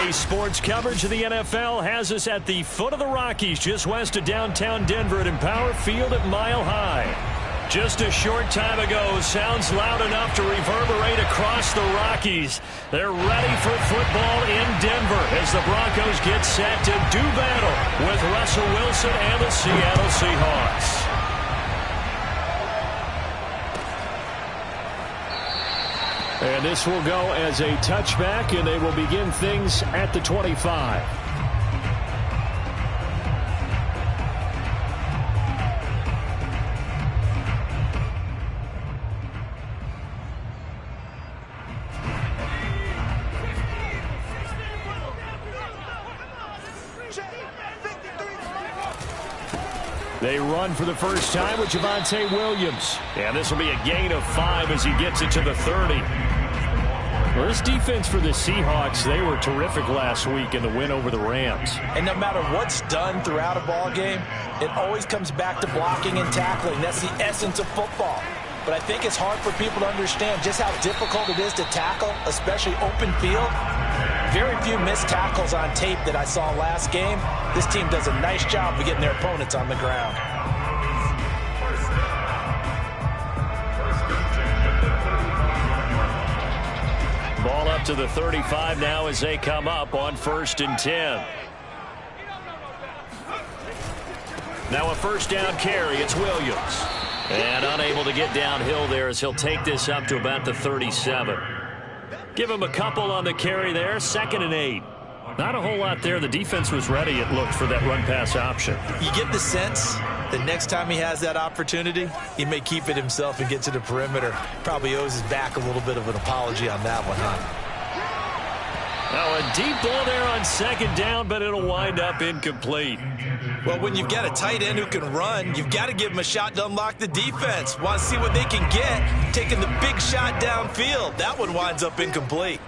EA Sports coverage of the NFL has us at the foot of the Rockies, just west of downtown Denver at Empower Field at Mile High. Just a short time ago, sounds loud enough to reverberate across the Rockies. They're ready for football in Denver as the Broncos get set to do battle with Russell Wilson and the Seattle Seahawks. And this will go as a touchback, and they will begin things at the 25. They run for the first time with Javonte Williams. And this will be a gain of 5 as he gets it to the 30. Well, this defense for the Seahawks, they were terrific last week in the win over the Rams. And no matter what's done throughout a ball game, it always comes back to blocking and tackling. That's the essence of football. But I think it's hard for people to understand just how difficult it is to tackle, especially open field. Very few missed tackles on tape that I saw last game. This team does a nice job of getting their opponents on the ground. Ball up to the 35 now as they come up on 1st and 10. Now a first down carry. It's Williams. And unable to get downhill there as he'll take this up to about the 37. Give him a couple on the carry there. 2nd and 8. Not a whole lot there. The defense was ready, it looked, for that run-pass option. You get the sense that next time he has that opportunity, he may keep it himself and get to the perimeter. Probably owes his back a little bit of an apology on that one, huh? Now a deep ball there on 2nd down, but it'll wind up incomplete. Well, when you've got a tight end who can run, you've got to give him a shot to unlock the defense. Want to see what they can get, taking the big shot downfield. That one winds up incomplete.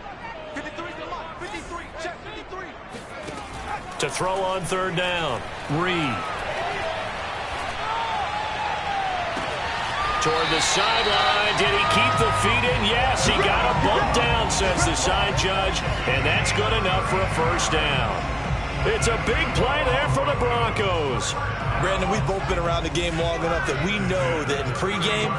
To throw on 3rd down, Reed. Toward the sideline. Did he keep the feet in? Yes, he got a bump down, says the side judge, and that's good enough for a 1st down. It's a big play there for the Broncos. Brandon, we've both been around the game long enough that we know that in pregame,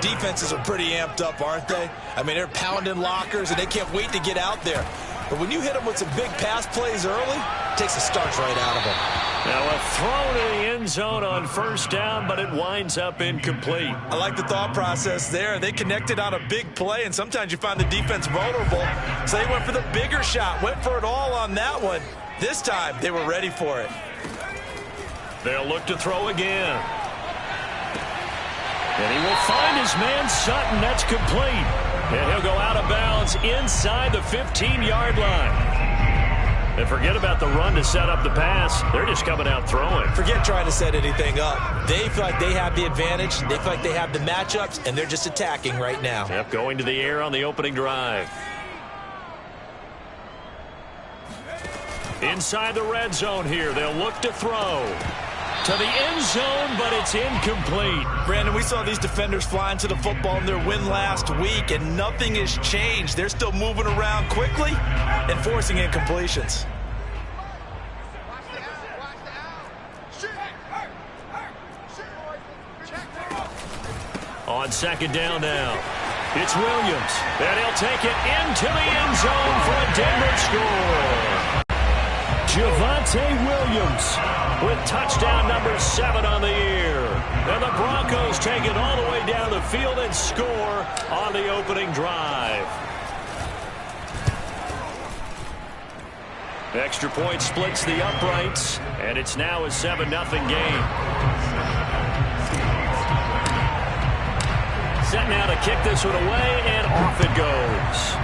defenses are pretty amped up, aren't they? I mean, they're pounding lockers, and they can't wait to get out there. But when you hit them with some big pass plays early, it takes the starch right out of them. Now a throw to the end zone on 1st down, but it winds up incomplete. I like the thought process there. They connected on a big play, and sometimes you find the defense vulnerable. So they went for the bigger shot, went for it all on that one. This time, they were ready for it. They'll look to throw again. And he will find his man Sutton. That's complete. And he'll go out of bounds inside the 15-yard line. And forget about the run to set up the pass. They're just coming out throwing. Forget trying to set anything up. They feel like they have the advantage. They feel like they have the matchups, and they're just attacking right now. Yep, going to the air on the opening drive. Inside the red zone here. They'll look to throw. To the end zone, but it's incomplete. Brandon, we saw these defenders flying to the football in their win last week, and nothing has changed. They're still moving around quickly and forcing incompletions. On 2nd down now, it's Williams, and he'll take it into the end zone for a Denver score. Javonte Williams with touchdown number 7 on the year. And the Broncos take it all the way down the field and score on the opening drive. Extra point splits the uprights, and it's now a 7-0 game. Set now to kick this one away, and off it goes.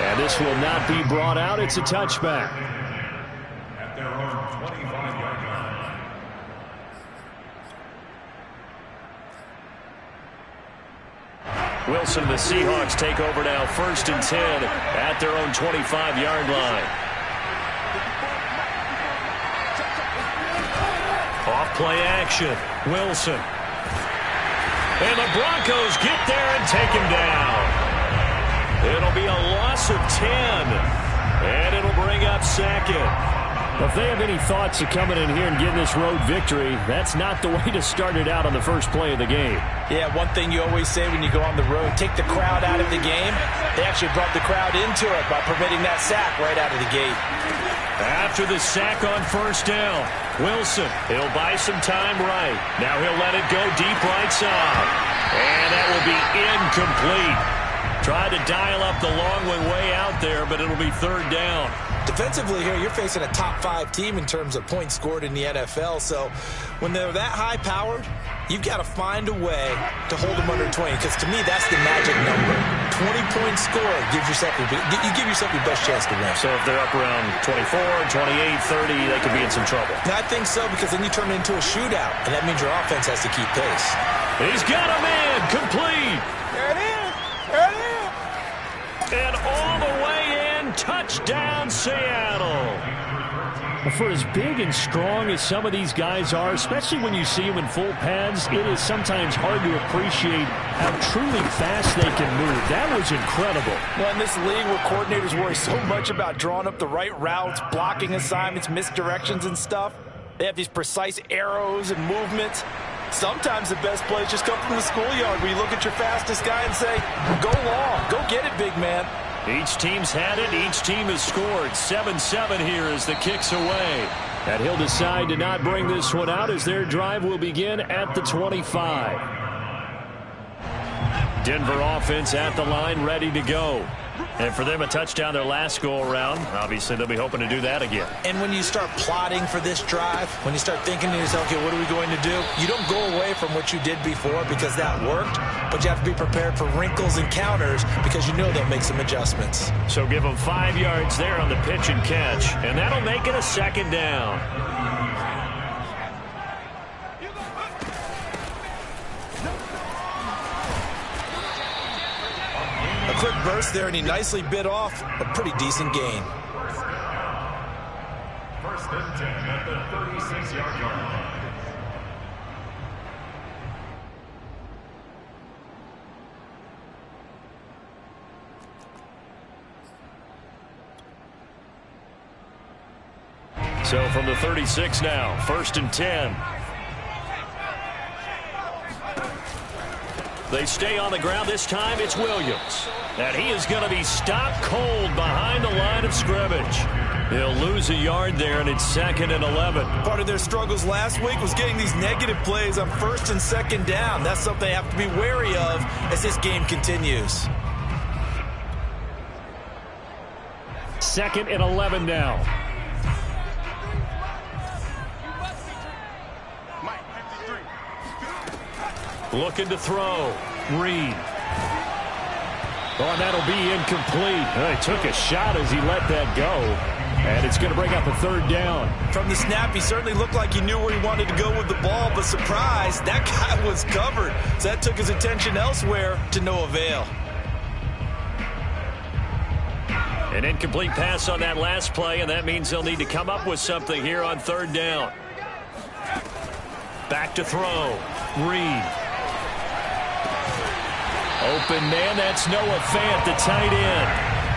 And this will not be brought out. It's a touchback. At their own 25-yard line. Wilson and the Seahawks take over now, 1st and 10 at their own 25-yard line. Off play action. Wilson. And the Broncos get there and take him down. It'll be a loss of 10. And it'll bring up second. Well, if they have any thoughts of coming in here and getting this road victory, that's not the way to start it out on the first play of the game. Yeah, one thing you always say when you go on the road, take the crowd out of the game. They actually brought the crowd into it by permitting that sack right out of the gate. After the sack on first down, Wilson, he'll buy some time right. Now he'll let it go deep right side. And that will be incomplete. Tried to dial up the long way out there, but it'll be third down. Defensively here, you're facing a top-5 team in terms of points scored in the NFL. So when they're that high-powered, you've got to find a way to hold them under 20. Because to me, that's the magic number. 20-point score gives yourself you give yourself your best chance to win. So if they're up around 24, 28, 30, they could be in some trouble. I think so, because then you turn it into a shootout, and that means your offense has to keep pace. He's got a man complete. There it is. There it is. And all the way in, touchdown Seattle. For as big and strong as some of these guys are, especially when you see them in full pads, it is sometimes hard to appreciate how truly fast they can move. That was incredible. Well, in this league where coordinators worry so much about drawing up the right routes, blocking assignments, misdirections and stuff, they have these precise arrows and movements. Sometimes the best plays just come from the schoolyard where you look at your fastest guy and say, go long, go get it, big man. Each team's had it. Each team has scored. 7-7 here as the kick's away. And he'll decide to not bring this one out as their drive will begin at the 25. Denver offense at the line, ready to go. And for them, a touchdown their last go-around. Obviously, they'll be hoping to do that again. And when you start plotting for this drive, when you start thinking to yourself, okay, what are we going to do? You don't go away from what you did before because that worked, but you have to be prepared for wrinkles and counters because you know they'll make some adjustments. So give them 5 yards there on the pitch and catch, and that'll make it a second down. A quick burst there, and he nicely bit off a pretty decent gain. First and 10 at the 36-yard line. So from the 36 now, first and 10. They stay on the ground. This time it's Williams. And he is going to be stopped cold behind the line of scrimmage. He'll lose a yard there, and it's 2nd and 11. Part of their struggles last week was getting these negative plays on 1st and 2nd down. That's something they have to be wary of as this game continues. 2nd and 11 now. Looking to throw. Reed. Oh, and that'll be incomplete. He took a shot as he let that go. And it's going to bring up a 3rd down. From the snap, he certainly looked like he knew where he wanted to go with the ball, but surprise, that guy was covered. So that took his attention elsewhere to no avail. An incomplete pass on that last play, and that means they'll need to come up with something here on 3rd down. Back to throw. Reed. Open man, that's Noah Fant, the tight end.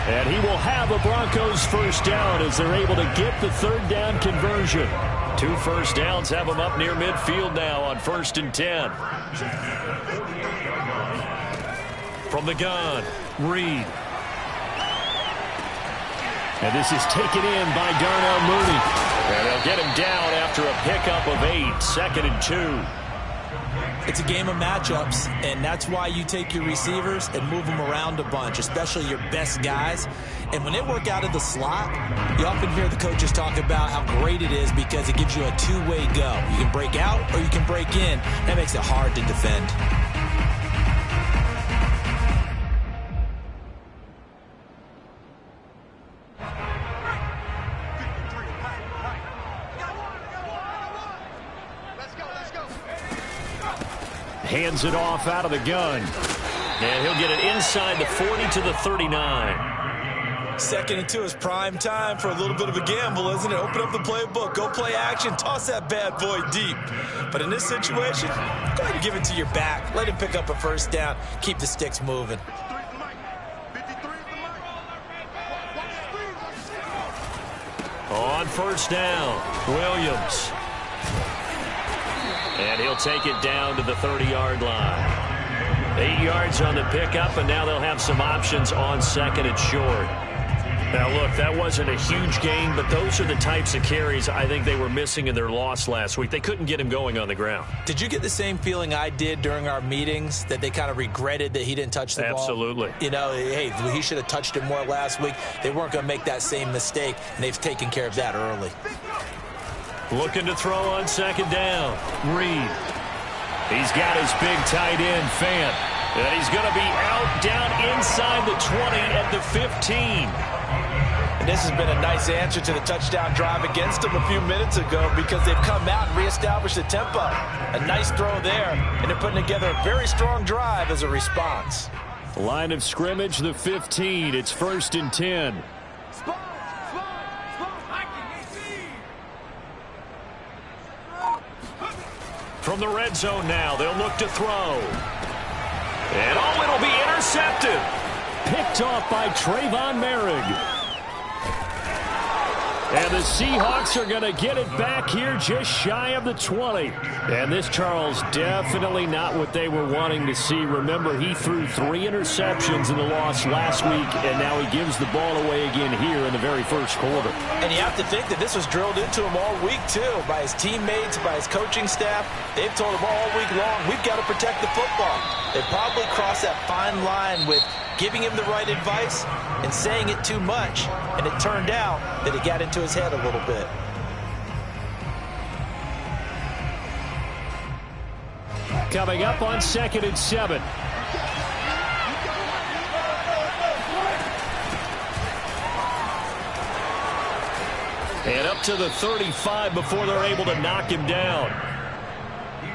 And he will have a Broncos first down as they're able to get the 3rd down conversion. 2 first downs have them up near midfield now on 1st and 10. From the gun, Reed. And this is taken in by Darnell Mooney. And they'll get him down after a pickup of 8, 2nd and 2. It's a game of matchups, and that's why you take your receivers and move them around a bunch, especially your best guys. And when they work out of the slot, you often hear the coaches talk about how great it is because it gives you a two-way go. You can break out or you can break in. That makes it hard to defend. Hands it off out of the gun. And he'll get it inside the 40 to the 39. 2nd and 2 is prime time for a little bit of a gamble, isn't it? Open up the playbook, go play action, toss that bad boy deep. But in this situation, go ahead and give it to your back. Let him pick up a first down. Keep the sticks moving. On first down, Williams. And he'll take it down to the 30-yard line. 8 yards on the pickup, and now they'll have some options on second and short. Now, look, that wasn't a huge gain, but those are the types of carries I think they were missing in their loss last week. They couldn't get him going on the ground. Did you get the same feeling I did during our meetings, that they kind of regretted that he didn't touch the ball? Absolutely. You know, hey, he should have touched it more last week. They weren't going to make that same mistake, and they've taken care of that early. Looking to throw on second down. Reed. He's got his big tight end, Fant. And he's going to be out down inside the 20 at the 15. And this has been a nice answer to the touchdown drive against them a few minutes ago, because they've come out and reestablished the tempo. A nice throw there, and they're putting together a very strong drive as a response. Line of scrimmage, the 15. It's 1st and 10. From the red zone now, they'll look to throw. And it'll be intercepted. Picked off by Trayvon Merrick. And the Seahawks are going to get it back here just shy of the 20. And this, Charles, definitely not what they were wanting to see. Remember, he threw 3 interceptions in the loss last week, and now he gives the ball away again here in the very first quarter. And you have to think that this was drilled into him all week, too, by his teammates, by his coaching staff. They've told him all week long, we've got to protect the football. They probably crossed that fine line with giving him the right advice and saying it too much. And it turned out that it got into his head a little bit. Coming up on 2nd and 7. And up to the 35 before they're able to knock him down.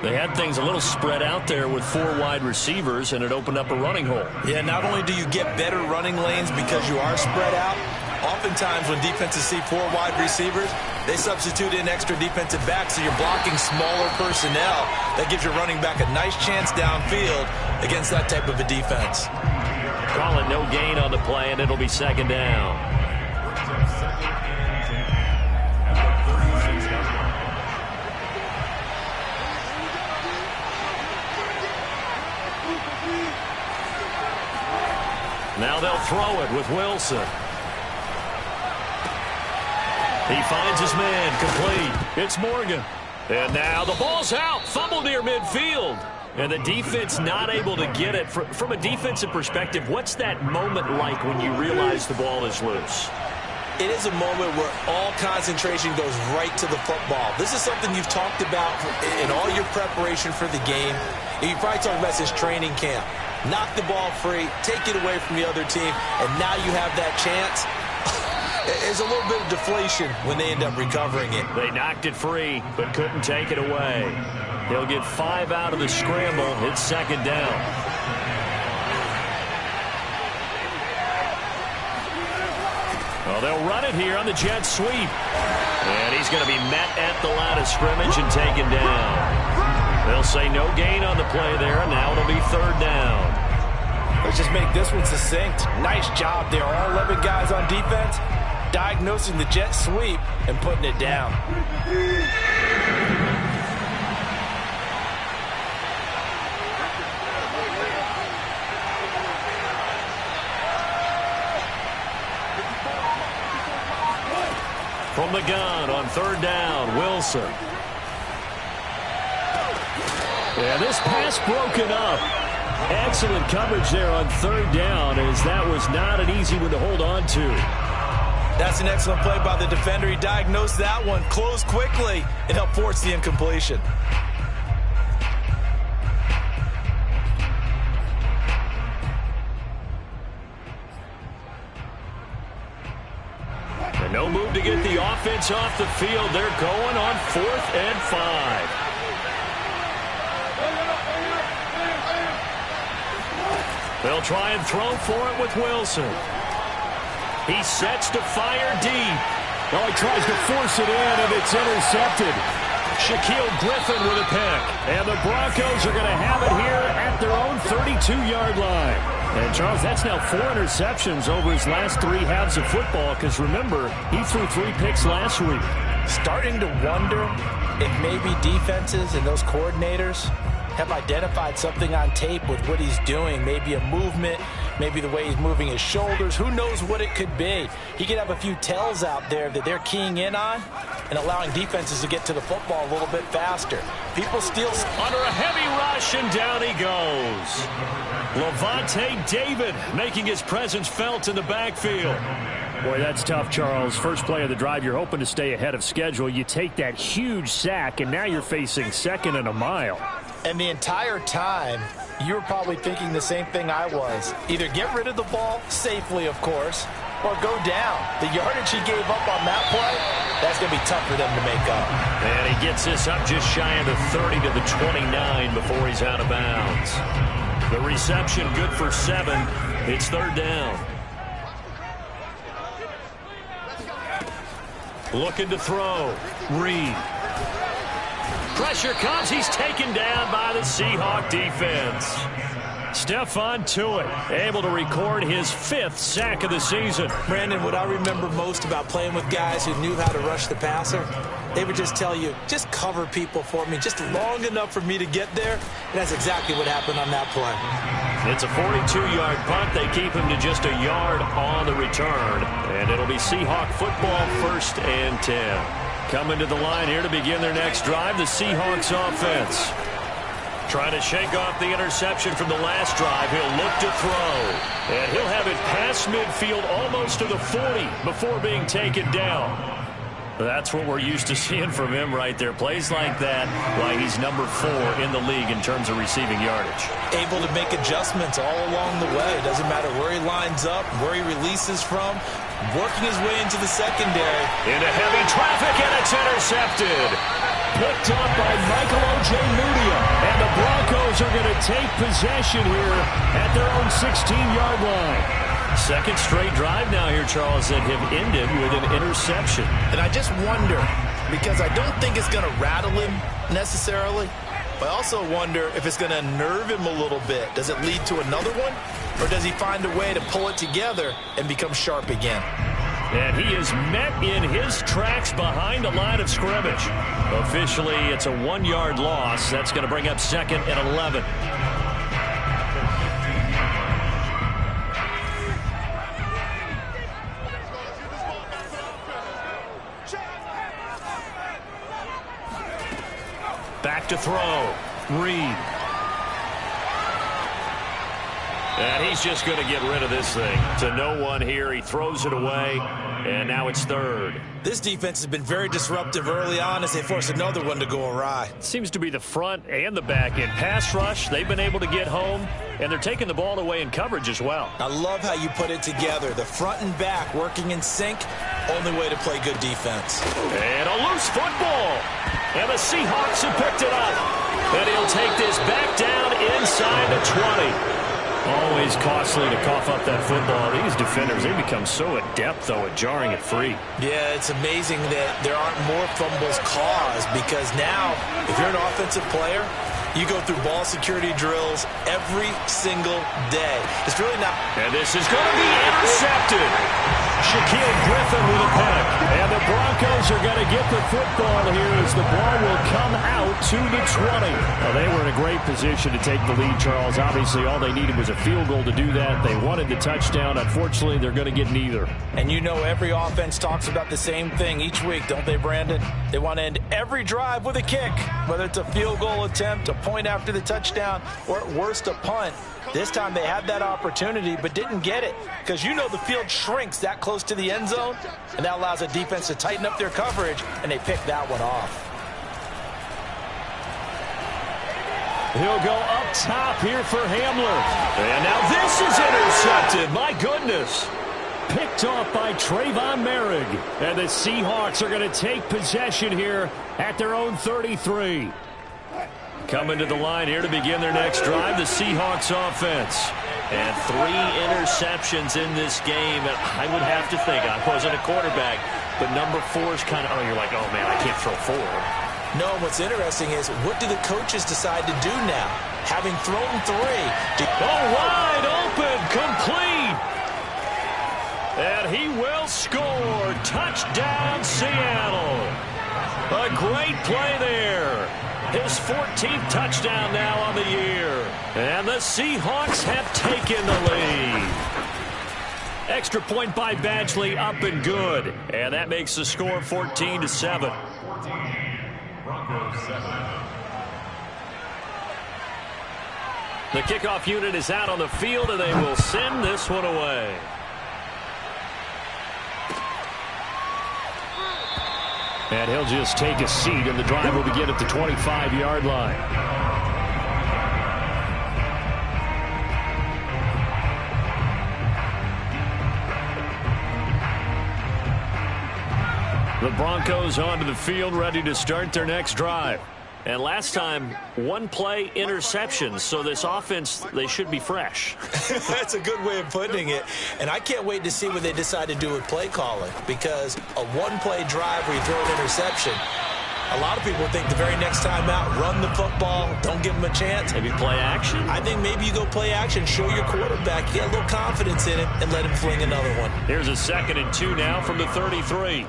They had things a little spread out there with 4 wide receivers, and it opened up a running hole. Yeah, not only do you get better running lanes because you are spread out, oftentimes when defenses see 4 wide receivers, they substitute in extra defensive backs, so you're blocking smaller personnel. That gives your running back a nice chance downfield against that type of a defense. Call it no gain on the play, and it'll be 2nd down. Now they'll throw it with Wilson. He finds his man, complete. It's Morgan. And now the ball's out, fumbled near midfield. And the defense not able to get it. From a defensive perspective, what's that moment like when you realize the ball is loose? It is a moment where all concentration goes right to the football. This is something you've talked about in all your preparation for the game. You probably talked about since training camp. Knock the ball free, take it away from the other team, and now you have that chance. There's a little bit of deflation when they end up recovering it. They knocked it free, but couldn't take it away. They'll get 5 out of the scramble. It's 2nd down. Well, they'll run it here on the jet sweep. And he's going to be met at the line of scrimmage and taken down. They'll say no gain on the play there, and now it'll be 3rd down. Let's just make this one succinct. Nice job there. All 11 guys on defense diagnosing the jet sweep and putting it down. From the gun on 3rd down, Wilson. And this pass broken up. Excellent coverage there on 3rd down, as that was not an easy one to hold on to. That's an excellent play by the defender. He diagnosed that one, closed quickly, and helped force the incompletion. And no move to get the offense off the field. They're going on 4th and 5. They'll try and throw for it with Wilson. He sets to fire deep. Oh, he tries to force it in, and it's intercepted. Shaquille Griffin with a pick. And the Broncos are going to have it here at their own 32-yard line. And, Charles, that's now 4 interceptions over his last 3 halves of football because, remember, he threw 3 picks last week. Starting to wonder if maybe defenses and those coordinators have identified something on tape with what he's doing. Maybe a movement, maybe the way he's moving his shoulders. Who knows what it could be? He could have a few tells out there that they're keying in on and allowing defenses to get to the football a little bit faster. People steal under a heavy rush, and down he goes. Levante David making his presence felt in the backfield. Boy, that's tough, Charles. First play of the drive, you're hoping to stay ahead of schedule. You take that huge sack, and now you're facing 2nd and a mile. And the entire time, you were probably thinking the same thing I was. Either get rid of the ball, safely, of course, or go down. The yardage he gave up on that play, that's going to be tough for them to make up. And he gets this up just shy of the 30 to the 29 before he's out of bounds. The reception good for 7. It's 3rd down. Looking to throw. Reed. Pressure comes. He's taken down by the Seahawk defense. Stephon Tuitt able to record his 5th sack of the season. Brandon, what I remember most about playing with guys who knew how to rush the passer, they would just tell you, just cover people for me, just long enough for me to get there. And that's exactly what happened on that play. It's a 42-yard punt. They keep him to just a yard on the return. And it'll be Seahawk football, 1st and 10. Coming to the line here to begin their next drive, the Seahawks offense. Trying to shake off the interception from the last drive. He'll look to throw. And he'll have it past midfield almost to the 40 before being taken down. That's what we're used to seeing from him right there. Plays like that, why he's number 4 in the league in terms of receiving yardage. Able to make adjustments all along the way. Doesn't matter where he lines up, where he releases from. Working his way into the secondary. Into heavy traffic, and it's intercepted. Picked up by Michael O.J. Mudia. And the Broncos are going to take possession here at their own 16-yard line. 2nd straight drive now here, Charles, that have ended with an interception. And I just wonder, because I don't think it's going to rattle him necessarily, but I also wonder if it's going to nerve him a little bit. Does it lead to another one? Or does he find a way to pull it together and become sharp again? And he is met in his tracks behind the line of scrimmage. Officially, it's a 1-yard loss. That's going to bring up 2nd and 11. Back to throw. Reed. And he's just going to get rid of this thing. To no one here. He throws it away. And now it's 3rd. This defense has been very disruptive early on as they force another one to go awry. Seems to be the front and the back end. Pass rush, they've been able to get home. And they're taking the ball away in coverage as well. I love how you put it together. The front and back working in sync. Only way to play good defense. And a loose football. And the Seahawks have picked it up. And he'll take this back down inside the 20. Always costly to cough up that football. These defenders, they become so adept, though, at jarring it free. Yeah, it's amazing that there aren't more fumbles caused because now, if you're an offensive player, you go through ball security drills every single day. It's really not. And this is going to be intercepted. Shaquille Griffin with a pick. And the Broncos are going to get the football here as the ball will come out to the 20. Well, they were in a great position to take the lead, Charles. Obviously, all they needed was a field goal to do that. They wanted the touchdown. Unfortunately, they're going to get neither. And you know every offense talks about the same thing each week, don't they, Brandon? They want to end every drive with a kick, whether it's a field goal attempt, a point after the touchdown, or at worst a punt. This time they had that opportunity but didn't get it because you know the field shrinks that close to the end zone, and that allows a defense to tighten up their coverage, and they pick that one off. He'll go up top here for Hamler. And now this is intercepted. My goodness. Picked off by Trayvon Merrick. And the Seahawks are going to take possession here at their own 33. Coming to the line here to begin their next drive, the Seahawks offense. And 3 interceptions in this game. And I would have to think, I wasn't a quarterback, but number 4 is kind of, oh, you're like, oh, man, I can't throw 4. No, what's interesting is, what do the coaches decide to do now? Having thrown 3. Wide open, complete. And he will score. Touchdown, Seattle. A great play there. His 14th touchdown now on the year. And the Seahawks have taken the lead. Extra point by Badgley, up and good. And that makes the score 14-7. The kickoff unit is out on the field, and they will send this one away. And he'll just take a seat, and the drive will begin at the 25-yard line. The Broncos onto the field, ready to start their next drive. And last time, 1-play interception, so this offense, they should be fresh. That's a good way of putting it. And I can't wait to see what they decide to do with play calling, because a 1-play drive where you throw an interception, a lot of people think the very next time out, run the football, don't give them a chance. Maybe play action? I think maybe you go play action, show your quarterback, get a little confidence in him, and let him fling another one. Here's a 2nd and 2 now from the 33.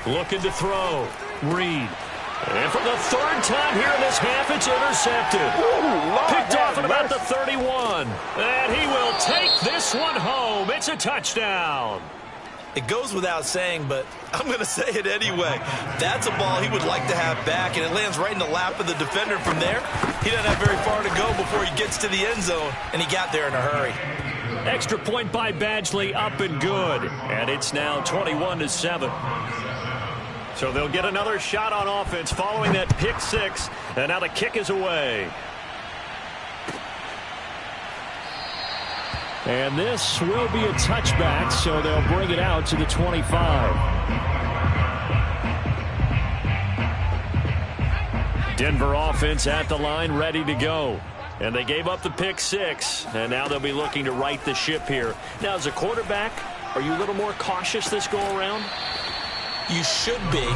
Looking to throw. Reed. And for the 3rd time here in this half, it's intercepted. Picked off at about the 31. And he will take this one home. It's a touchdown. It goes without saying, but I'm going to say it anyway. That's a ball he would like to have back, and it lands right in the lap of the defender from there. He doesn't have very far to go before he gets to the end zone, and he got there in a hurry. Extra point by Badgley, up and good. And it's now 21-7. So they'll get another shot on offense following that pick 6. And now the kick is away. And this will be a touchback, so they'll bring it out to the 25. Denver offense at the line, ready to go. And they gave up the pick 6, and now they'll be looking to right the ship here. Now, as a quarterback, are you a little more cautious this go-around? You should be,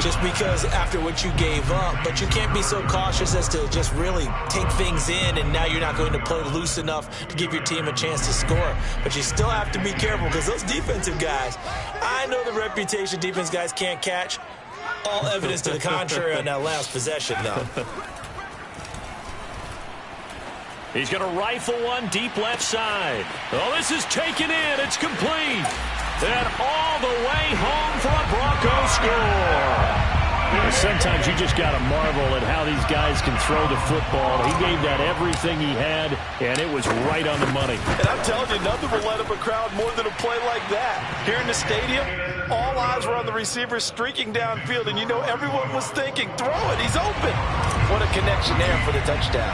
just because after what you gave up, but you can't be so cautious as to just really take things in, and now you're not going to play loose enough to give your team a chance to score. But you still have to be careful, because those defensive guys, I know the reputation defense guys can't catch. All evidence to the contrary on that last possession, though. He's going to rifle one deep left side. Oh, this is taken in. It's complete. And all the way home for a Bronco score. Sometimes you just got to marvel at how these guys can throw the football. He gave that everything he had, and it was right on the money. And I'm telling you, nothing will light up a crowd more than a play like that. Here in the stadium, all eyes were on the receiver streaking downfield, and you know everyone was thinking, throw it, he's open. What a connection there for the touchdown.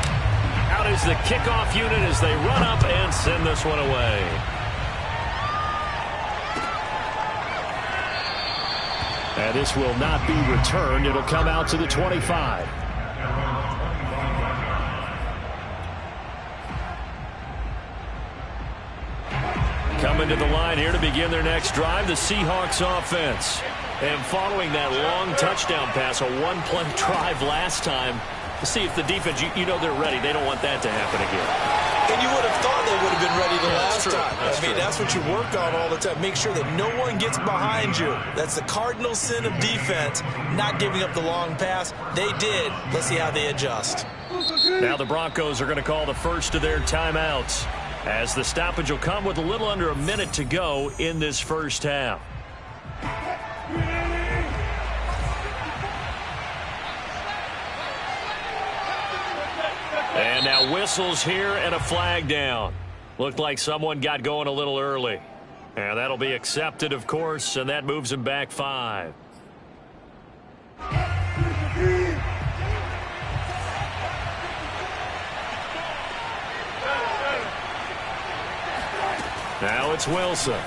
Out is the kickoff unit as they run up and send this one away. And this will not be returned. It'll come out to the 25. Coming to the line here to begin their next drive, the Seahawks offense. And following that long touchdown pass, a 1-play drive last time, to see if the defense, you know they're ready. They don't want that to happen again. And you would have thought they would have been ready the last time. That's what you work on all the time. Make sure that no one gets behind you. That's the cardinal sin of defense, not giving up the long pass. They did. Let's see how they adjust. Now the Broncos are going to call the first of their timeouts, as the stoppage will come with a little under a minute to go in this first half. And now whistles here and a flag down. Looked like someone got going a little early. And that'll be accepted, of course, and that moves him back 5. Now it's Wilson.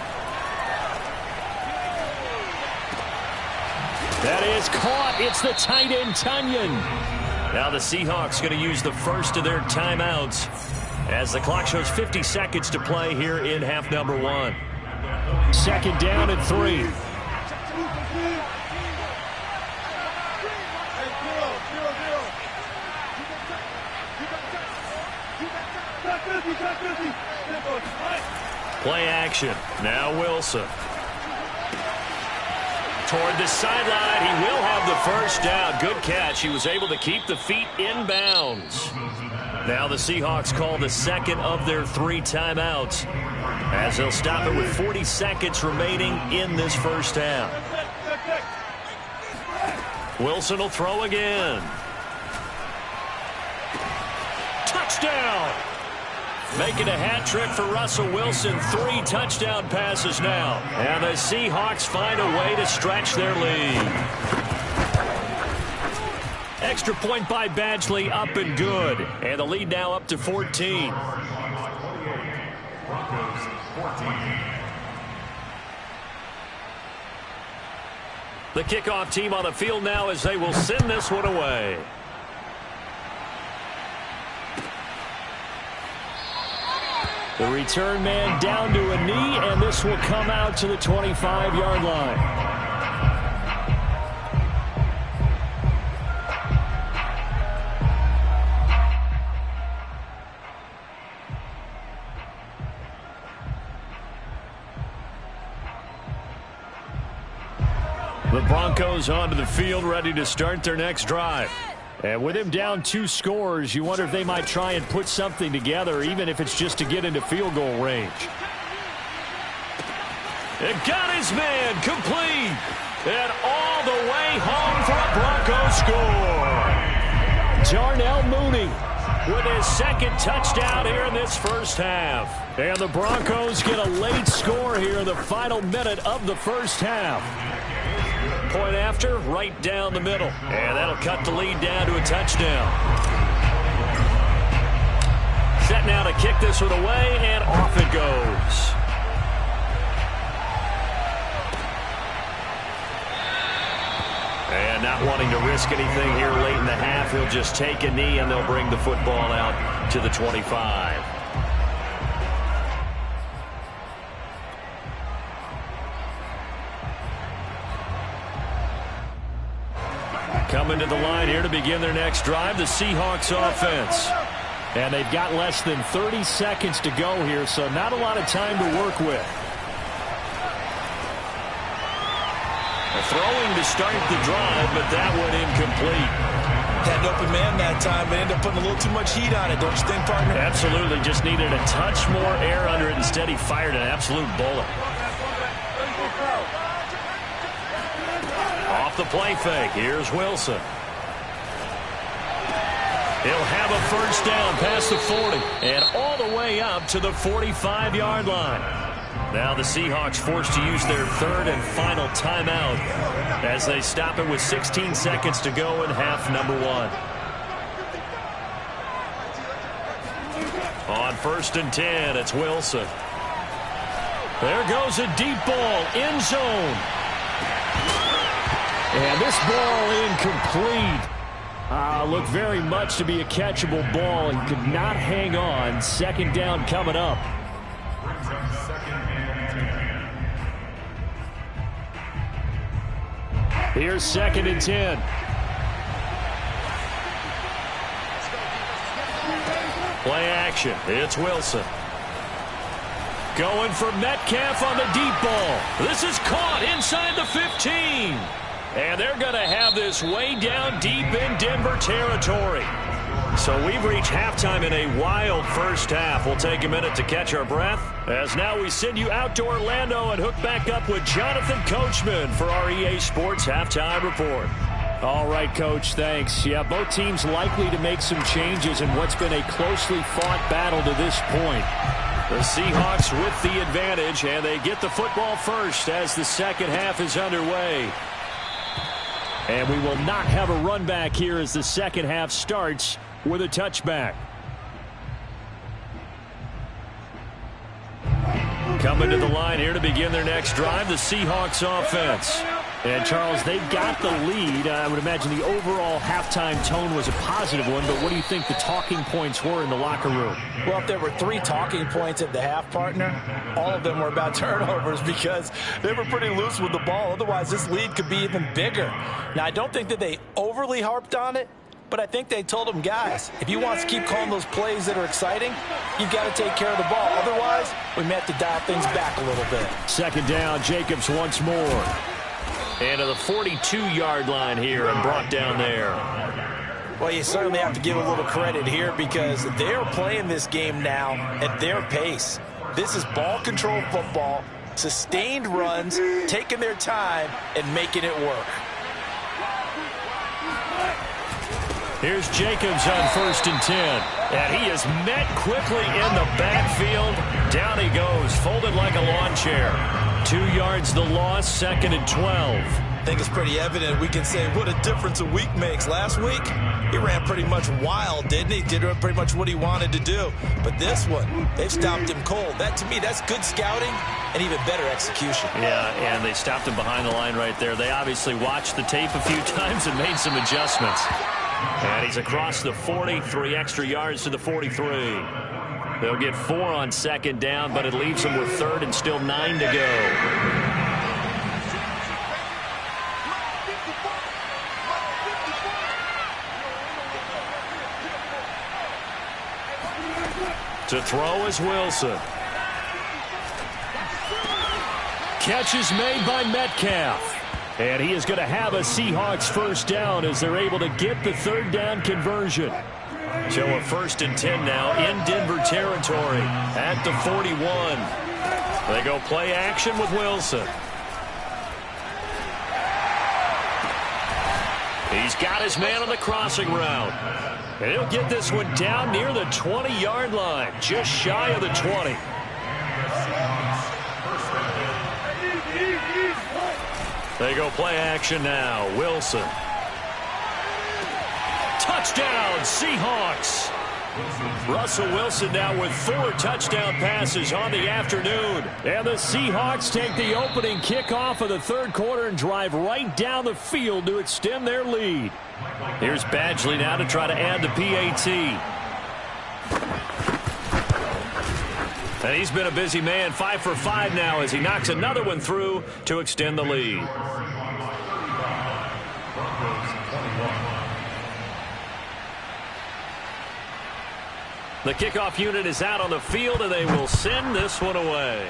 That is caught. It's the tight end, Tunyon. Now the Seahawks going to use the first of their timeouts as the clock shows 50 seconds to play here in half number 1. 2nd down and 3. Play action. Now Wilson. Toward the sideline. He will have the first down. Good catch. He was able to keep the feet in bounds. Now the Seahawks call the second of their 3 timeouts, as they'll stop it with 40 seconds remaining in this first half. Wilson will throw again. Touchdown! Making a hat trick for Russell Wilson. 3 touchdown passes now. And the Seahawks find a way to stretch their lead. Extra point by Badgley, up and good. And the lead now up to 14. The kickoff team on the field now as they will send this one away. The return man down to a knee, and this will come out to the 25-yard line. The Broncos onto the field, ready to start their next drive. And with him down 2 scores, you wonder if they might try and put something together, even if it's just to get into field goal range. It got his man complete. And all the way home for a Broncos score. Darnell Mooney with his 2nd touchdown here in this first half. And the Broncos get a late score here in the final minute of the first half. Point after, right down the middle. And that'll cut the lead down to a touchdown. Set now to kick this one away, and off it goes. And not wanting to risk anything here late in the half, he'll just take a knee, and they'll bring the football out to the 25. Coming to the line here to begin their next drive, the Seahawks offense. And they've got less than 30 seconds to go here, so not a lot of time to work with. Throwing to start the drive, but that one incomplete. Had an open man that time, but ended up putting a little too much heat on it, don't you think, partner? Absolutely, just needed a touch more air under it. Instead, he fired an absolute bullet. Off the play fake, here's Wilson. He'll have a first down past the 40 and all the way up to the 45-yard line. Now the Seahawks forced to use their 3rd and final timeout as they stop it with 16 seconds to go in half number 1. On 1st and 10, it's Wilson. There goes a deep ball, end zone. And this ball incomplete. Looked very much to be a catchable ball and could not hang on. 2nd down coming up. Here's 2nd and 10. Play action. It's Wilson. Going for Metcalf on the deep ball. This is caught inside the 15. And they're going to have this way down deep in Denver territory. So we've reached halftime in a wild first half. We'll take a minute to catch our breath, as now we send you out to Orlando and hook back up with Jonathan Coachman for our EA Sports Halftime Report. All right, Coach, thanks. Yeah, both teams likely to make some changes in what's been a closely fought battle to this point. The Seahawks with the advantage, and they get the football first as the second half is underway. And we will not have a run back here as the second half starts with a touchback. Coming to the line here to begin their next drive, the Seahawks offense. And, Charles, they got the lead. I would imagine the overall halftime tone was a positive one, but what do you think the talking points were in the locker room? Well, if there were 3 talking points at the half, partner, all of them were about turnovers because they were pretty loose with the ball. Otherwise, this lead could be even bigger. Now, I don't think that they overly harped on it, but I think they told them, guys, if you want to keep calling those plays that are exciting, you've got to take care of the ball. Otherwise, we may have to dial things back a little bit. Second down, Jacobs once more. And to the 42-yard line here and brought down there. Well, you certainly have to give a little credit here because they're playing this game now at their pace. This is ball control football, sustained runs, taking their time, and making it work. Here's Jacobs on 1st and 10. And he is met quickly in the backfield. Down he goes, folded like a lawn chair. 2 yards the loss, 2nd and 12. I think it's pretty evident. We can say what a difference a week makes. Last week, he ran pretty much wild, didn't he? Did pretty much what he wanted to do. But this one, they've stopped him cold. That, to me, that's good scouting and even better execution. Yeah, and they stopped him behind the line right there. They obviously watched the tape a few times and made some adjustments. And he's across the 40, 3 extra yards to the 43. They'll get 4 on 2nd down, but it leaves them with 3rd and still 9 to go. To throw is Wilson. Catch is made by Metcalf. And he is going to have a Seahawks first down as they're able to get the 3rd down conversion. So a 1st and 10 now in Denver territory at the 41. They go play action with Wilson. He's got his man on the crossing route. And he'll get this one down near the 20-yard line, just shy of the 20. They go play action now. Wilson. Touchdown, Seahawks. Russell Wilson now with 4 touchdown passes on the afternoon. And the Seahawks take the opening kickoff of the 3rd quarter and drive right down the field to extend their lead. Here's Badgley now to try to add the PAT. And he's been a busy man, 5 for 5 now as he knocks another one through to extend the lead. The kickoff unit is out on the field, and they will send this one away.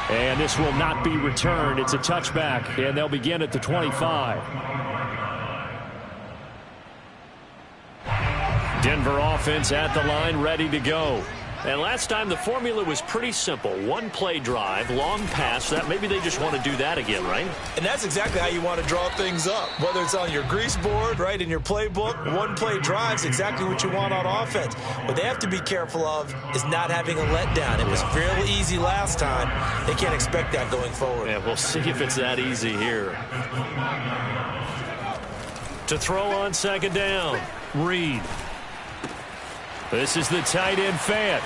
And this will not be returned. It's a touchback, and they'll begin at the 25. Denver offense at the line, ready to go. And last time the formula was pretty simple. 1-play drive, long pass. That maybe they just want to do that again, right? And that's exactly how you want to draw things up. Whether it's on your grease board, right, in your playbook, 1-play drive's exactly what you want on offense. What they have to be careful of is not having a letdown. It was fairly easy last time. They can't expect that going forward. Yeah, we'll see if it's that easy here. To throw on 2nd down, Reed. This is the tight end Fant.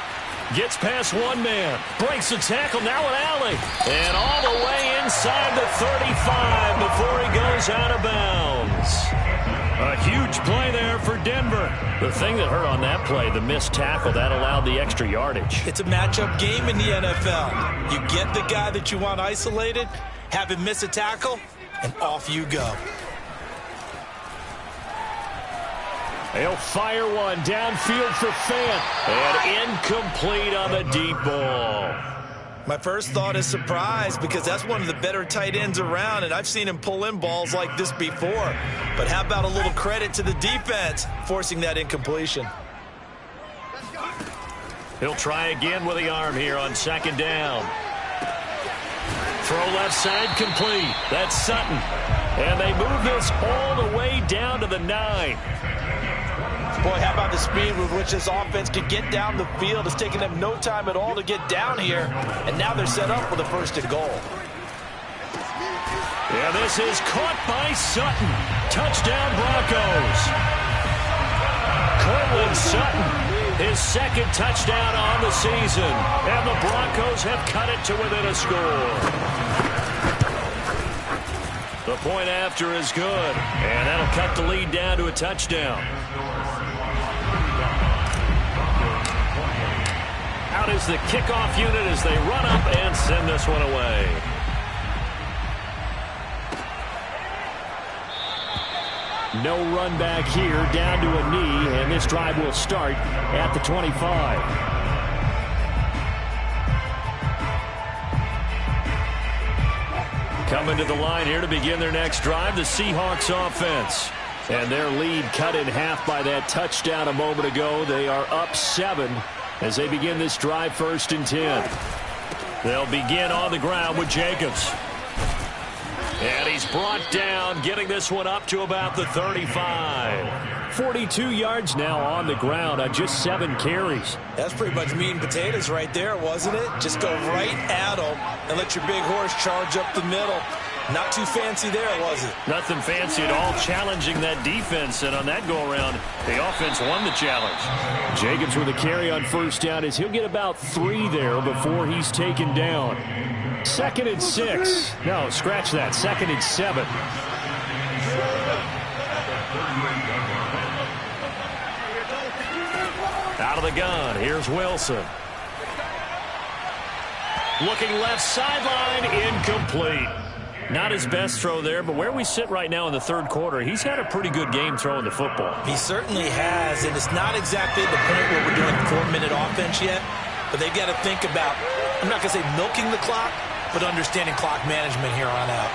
Gets past one man. Breaks the tackle. Now an alley. And all the way inside the 35 before he goes out of bounds. A huge play there for Denver. The thing that hurt on that play, the missed tackle, that allowed the extra yardage. It's a matchup game in the NFL. You get the guy that you want isolated, have him miss a tackle, and off you go. They'll fire one downfield for Fant. And incomplete on the deep ball. My first thought is surprise because that's one of the better tight ends around, and I've seen him pull in balls like this before. But how about a little credit to the defense forcing that incompletion? He'll try again with the arm here on 2nd down. Throw left side complete. That's Sutton. And they move this all the way down to the 9. Boy, how about the speed with which this offense could get down the field? It's taken them no time at all to get down here, and now they're set up for the 1st and goal. Yeah, this is caught by Sutton. Touchdown, Broncos. Cortland Sutton His second touchdown on the season. And the Broncos have cut it to within a score. The point after is good. And that'll cut the lead down to a touchdown. Out is the kickoff unit as they run up and send this one away. No run back here, down to a knee, and this drive will start at the 25. Coming to the line here to begin their next drive, the Seahawks offense. And their lead cut in half by that touchdown a moment ago. They are up 7 as they begin this drive, 1st and 10. They'll begin on the ground with Jacobs. And he's brought down, getting this one up to about the 35. 42 yards now on the ground on just 7 carries. That's pretty much meat and potatoes right there, wasn't it? Just go right at them and let your big horse charge up the middle. Not too fancy there, was it? Nothing fancy at all, challenging that defense. And on that go-around, the offense won the challenge. Jacobs with a carry on 1st down as he'll get about 3 there before he's taken down. 2nd and 6. No, scratch that. 2nd and 7. Out of the gun. Here's Wilson. Looking left sideline. Incomplete. Not his best throw there, but where we sit right now in the 3rd quarter, he's had a pretty good game throwing the football. He certainly has, and it's not exactly the point where we're doing 4-minute offense yet, but they've got to think about, I'm not going to say milking the clock, but understanding clock management here on out.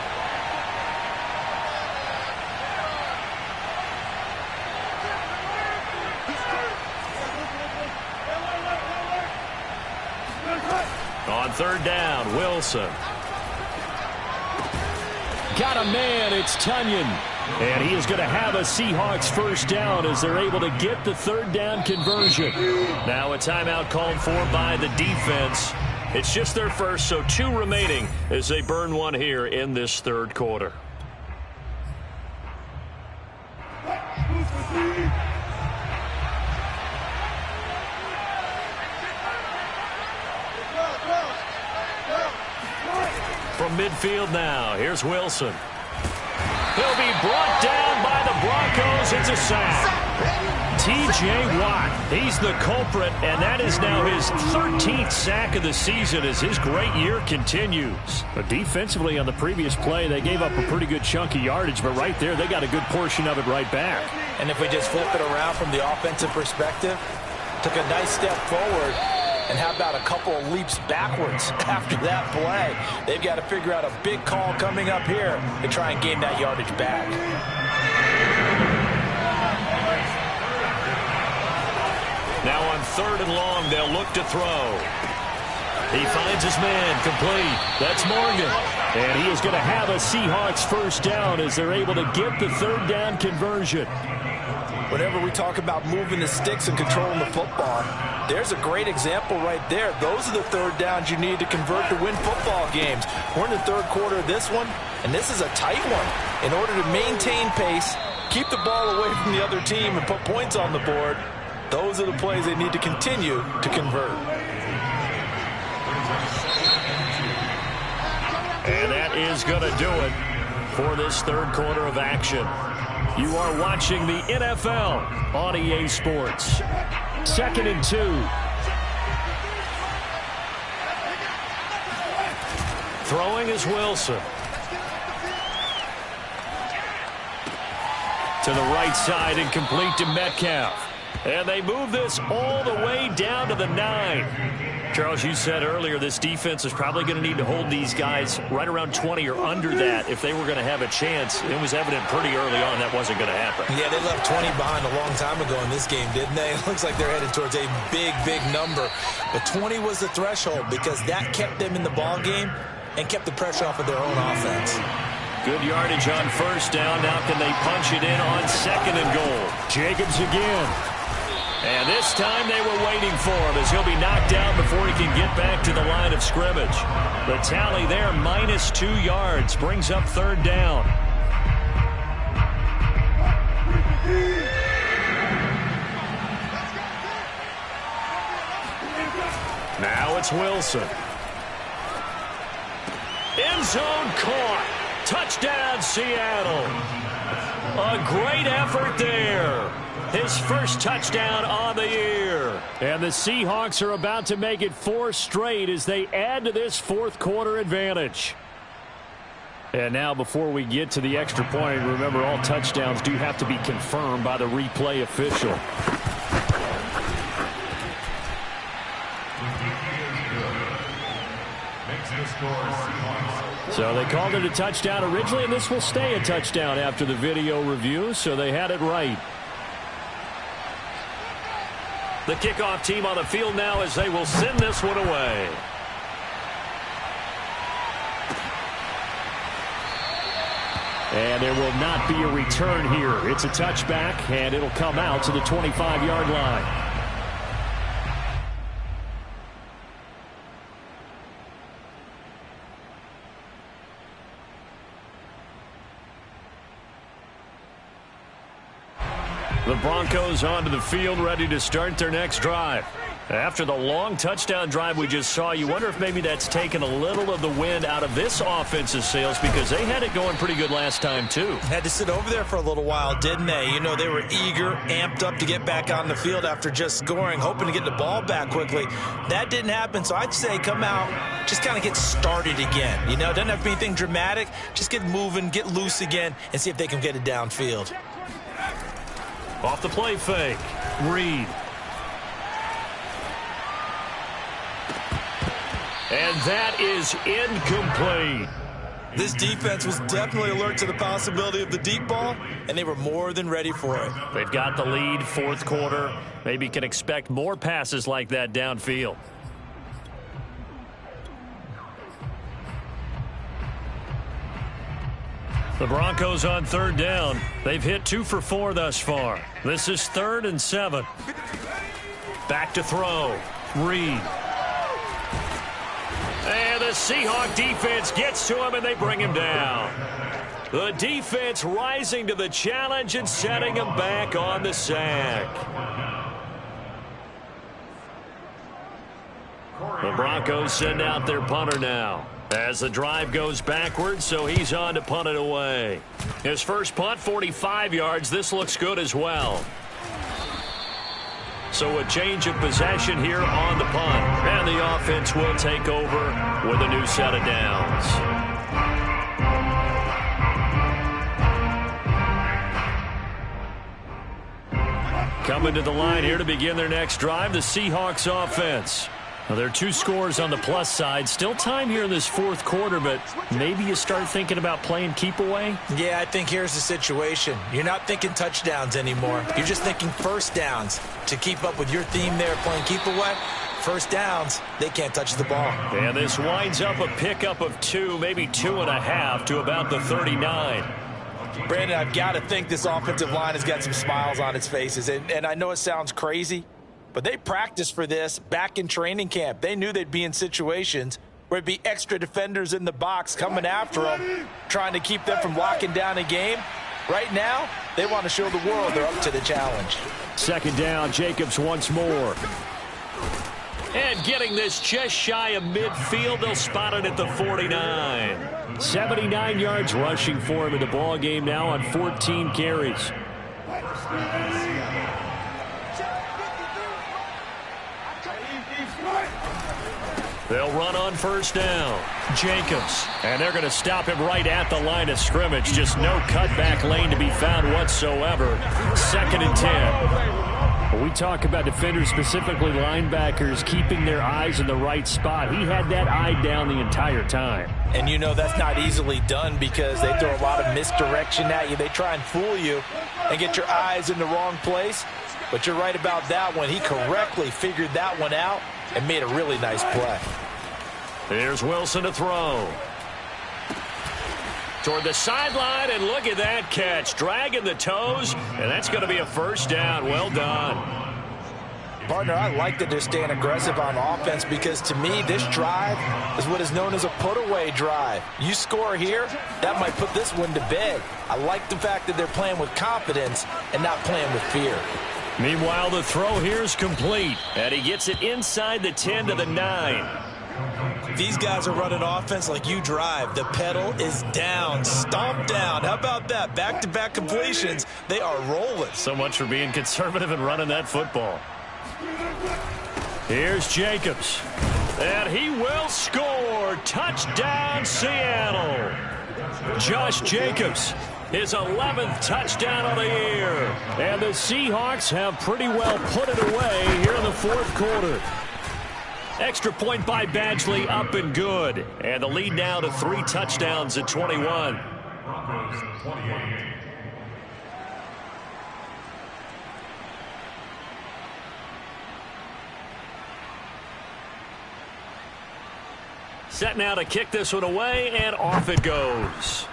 On 3rd down, Wilson. Got a man, it's Tunyon. And he is going to have a Seahawks 1st down as they're able to get the 3rd down conversion. Now a timeout called for by the defense. It's just their first, so 2 remaining as they burn one here in this 3rd quarter. From midfield now, here's Wilson. He'll be brought down by the Broncos. It's a sack. T.J. Watt, he's the culprit, and that is now his 13th sack of the season as his great year continues. But defensively on the previous play, they gave up a pretty good chunk of yardage, but right there, they got a good portion of it right back. And if we just flip it around from the offensive perspective, took a nice step forward, and how about a couple of leaps backwards after that play? They've got to figure out a big call coming up here to try and gain that yardage back. Now on 3rd and long, they'll look to throw. He finds his man, complete. That's Morgan. And he is going to have a Seahawks 1st down as they're able to get the 3rd down conversion. Whenever we talk about moving the sticks and controlling the football, there's a great example right there. Those are the 3rd downs you need to convert to win football games. We're in the 3rd quarter of this one, and this is a tight one. In order to maintain pace, keep the ball away from the other team, and put points on the board, those are the plays they need to continue to convert. And that is going to do it for this 3rd quarter of action. You are watching the NFL on EA Sports. 2nd and 2. Throwing is Wilson. To the right side and complete to Metcalf. And they move this all the way down to the 9. Charles, you said earlier this defense is probably going to need to hold these guys right around 20 or under that if they were going to have a chance. It was evident pretty early on that wasn't going to happen. Yeah, they left 20 behind a long time ago in this game, didn't they? It looks like they're headed towards a big, big number. But 20 was the threshold because that kept them in the ball game and kept the pressure off of their own offense. Good yardage on 1st down. Now can they punch it in on 2nd and goal? Jacobs again. And this time they were waiting for him as he'll be knocked down before he can get back to the line of scrimmage. The tally there, -2 yards, brings up 3rd down. Here's Wilson. End zone caught. Touchdown, Seattle. A great effort there. His first touchdown on the year. And the Seahawks are about to make it 4 straight as they add to this fourth-quarter advantage. And now before we get to the extra point, remember all touchdowns do have to be confirmed by the replay official. So they called it a touchdown originally, and this will stay a touchdown after the video review, so they had it right. The kickoff team on the field now as they will send this one away. And there will not be a return here. It's a touchback, and it'll come out to the 25-yard line. The Broncos onto the field, ready to start their next drive. After the long touchdown drive we just saw, you wonder if maybe that's taken a little of the wind out of this offense's sails because they had it going pretty good last time, too. Had to sit over there for a little while, didn't they? You know, they were eager, amped up to get back on the field after just scoring, hoping to get the ball back quickly. That didn't happen, so I'd say come out, just kind of get started again. You know, doesn't have to be anything dramatic. Just get moving, get loose again, and see if they can get it downfield. Off the play fake. Reed. And that is incomplete. This defense was definitely alert to the possibility of the deep ball, and they were more than ready for it. They've got the lead, fourth quarter. Maybe can expect more passes like that downfield. The Broncos on third down. They've hit 2 for 4 thus far. This is 3rd and 7. Back to throw. Reed. And the Seahawk defense gets to him, and they bring him down. The defense rising to the challenge and setting him back on the sack. The Broncos send out their punter now as the drive goes backwards, so he's on to punt it away. His first punt, 45 yards. This looks good as well. So a change of possession here on the punt. And the offense will take over with a new set of downs. Coming to the line here to begin their next drive, the Seahawks offense. Now, there are 2 scores on the plus side. Still time here in this fourth quarter, but maybe you start thinking about playing keep away? Yeah, I think here's the situation. You're not thinking touchdowns anymore. You're just thinking first downs. To keep up with your theme there, playing keep away, first downs, they can't touch the ball. And this winds up a pickup of 2, maybe 2.5 to about the 39. Brandon, I've got to think this offensive line has got some smiles on its faces. And I know it sounds crazy, but they practiced for this back in training camp. They knew they'd be in situations where there'd be extra defenders in the box coming after them, trying to keep them from locking down a game. Right now, they want to show the world they're up to the challenge. Second down, Jacobs once more. And getting this just shy of midfield, they'll spot it at the 49. 79 yards rushing for him in the ball game now on 14 carries. They'll run on first down. Jacobs. And they're going to stop him right at the line of scrimmage. Just no cutback lane to be found whatsoever. 2nd and 10. When we talk about defenders, specifically linebackers, keeping their eyes in the right spot, he had that eye down the entire time. And you know that's not easily done because they throw a lot of misdirection at you. They try and fool you and get your eyes in the wrong place. But you're right about that one. He correctly figured that one out and made a really nice play. Here's Wilson to throw. Toward the sideline, and look at that catch. Dragging the toes, and that's going to be a first down. Well done. Partner, I like that they're staying aggressive on offense because, to me, this drive is what is known as a put-away drive. You score here, that might put this one to bed. I like the fact that they're playing with confidence and not playing with fear. Meanwhile, the throw here is complete, and he gets it inside the 10 to the 9. These guys are running offense like you drive. The pedal is down, stomp down. How about that? Back-to-back completions. They are rolling. So much for being conservative and running that football. Here's Jacobs. And he will score. Touchdown, Seattle. Josh Jacobs, his 11th touchdown of the year. And the Seahawks have pretty well put it away here in the fourth quarter. Extra point by Badgley, up and good. And the lead now to 3 touchdowns at 21. Broncos 28. Set now to kick this one away, and off it goes.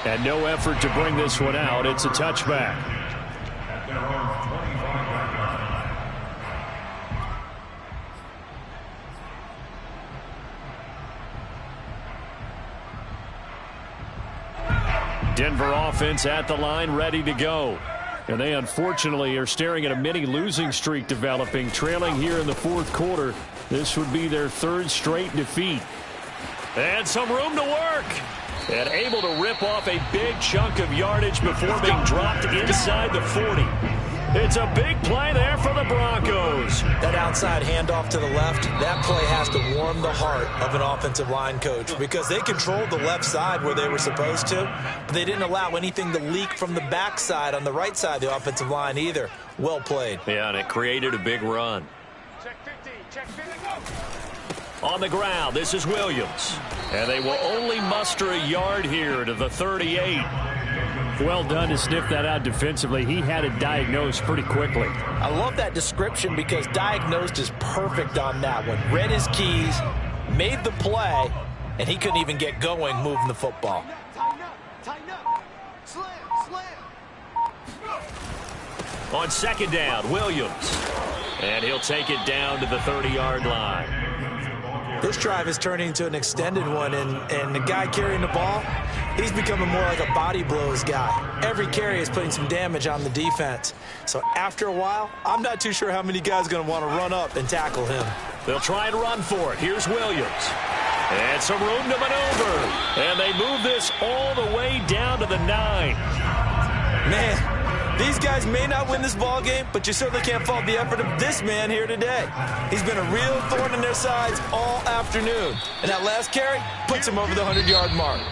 And no effort to bring this one out. It's a touchback. At their own 25-yard line. Denver offense at the line, ready to go. And they unfortunately are staring at a mini losing streak developing, trailing here in the fourth quarter. This would be their 3rd straight defeat. And some room to work. And able to rip off a big chunk of yardage before being dropped inside the 40. It's a big play there for the Broncos. That outside handoff to the left, that play has to warm the heart of an offensive line coach because they controlled the left side where they were supposed to, but they didn't allow anything to leak from the backside on the right side of the offensive line either. Well played. Yeah, and it created a big run. Check 50, check 50, go. On the ground, this is Williams. And they will only muster a yard here to the 38. Well done to sniff that out defensively. He had it diagnosed pretty quickly. I love that description because diagnosed is perfect on that one. Read his keys, made the play, and he couldn't even get going moving the football. Tighten up. Slam, slam. On second down, Williams. And he'll take it down to the 30-yard line. This drive is turning into an extended one, and the guy carrying the ball, he's becoming more like a body blows guy. Every carry is putting some damage on the defense. So after a while, I'm not too sure how many guys are going to want to run up and tackle him. They'll try and run for it. Here's Williams. And some room to maneuver. And they move this all the way down to the 9. Man, these guys may not win this ball game, but you certainly can't fault the effort of this man here today. He's been a real thorn in their sides all afternoon. And that last carry puts him over the 100-yard mark.